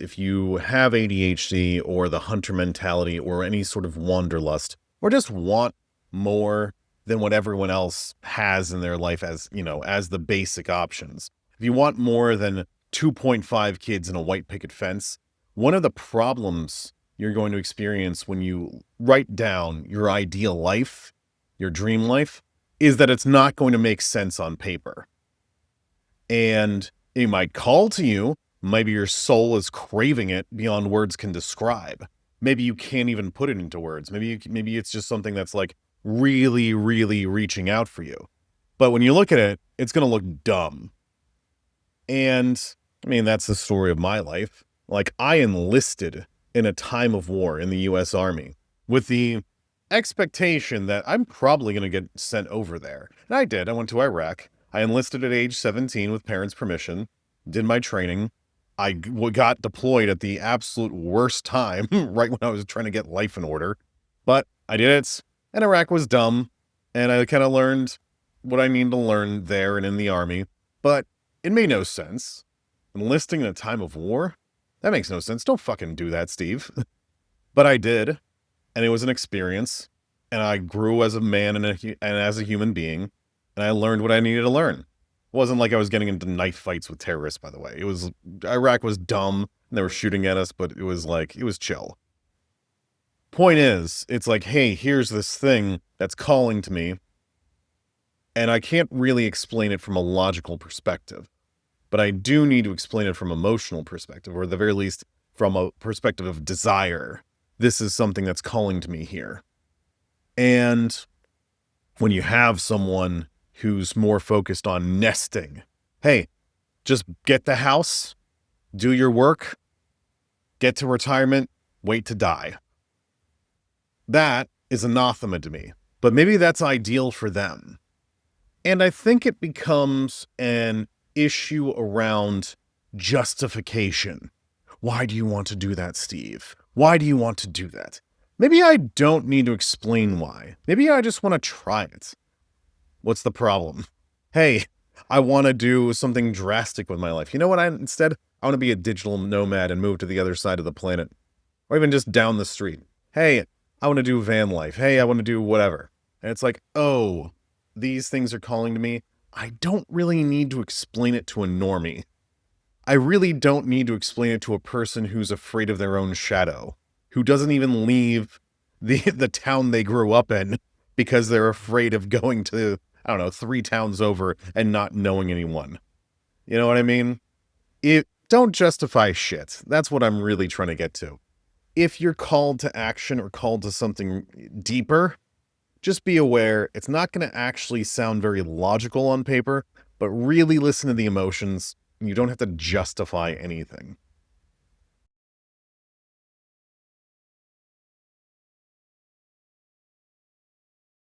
if you have ADHD or the hunter mentality or any sort of wanderlust, or just want more than what everyone else has in their life as, as the basic options. If you want more than 2.5 kids in a white picket fence, one of the problems you're going to experience when you write down your ideal life, your dream life, is that it's not going to make sense on paper. And it might call to you. Maybe your soul is craving it beyond words can describe. Maybe you can't even put it into words. Maybe it's just something that's like really, really reaching out for you. But when you look at it, it's going to look dumb. And I mean, that's the story of my life. Like, I enlisted in a time of war in the U.S. Army with the expectation that I'm probably going to get sent over there. And I did. I went to Iraq. I enlisted at age 17 with parents' permission, did my training. I got deployed at the absolute worst time, right when I was trying to get life in order. But I did it, and Iraq was dumb, and I kind of learned what I need to learn there and in the Army. But it made no sense. Enlisting in a time of war? That makes no sense. Don't fucking do that, Steve. But I did, and it was an experience, and I grew as a man and as a human being, and I learned what I needed to learn. It wasn't like I was getting into knife fights with terrorists, by the way. Iraq was dumb, and they were shooting at us, but it was chill. Point is, it's like, hey, here's this thing that's calling to me, and I can't really explain it from a logical perspective. But I do need to explain it from an emotional perspective, or at the very least, from a perspective of desire. This is something that's calling to me here. And when you have someone who's more focused on nesting, hey, just get the house, do your work, get to retirement, wait to die. That is anathema to me. But maybe that's ideal for them. And I think it becomes an issue around justification. Why do you want to do that, Steve? Why do you want to do that? Maybe I don't need to explain why. Maybe I just want to try it. What's the problem? Hey, I want to do something drastic with my life. You know what? Instead, I want to be a digital nomad and move to the other side of the planet. Or even just down the street. Hey, I want to do van life. Hey, I want to do whatever. And it's like, oh, these things are calling to me. I don't really need to explain it to a normie. I really don't need to explain it to a person who's afraid of their own shadow, who doesn't even leave the town they grew up in because they're afraid of going to, 3 towns over and not knowing anyone. You know what I mean? Don't justify shit. That's what I'm really trying to get to. If you're called to action or called to something deeper, just be aware it's not going to actually sound very logical on paper, but really listen to the emotions. You don't have to justify anything.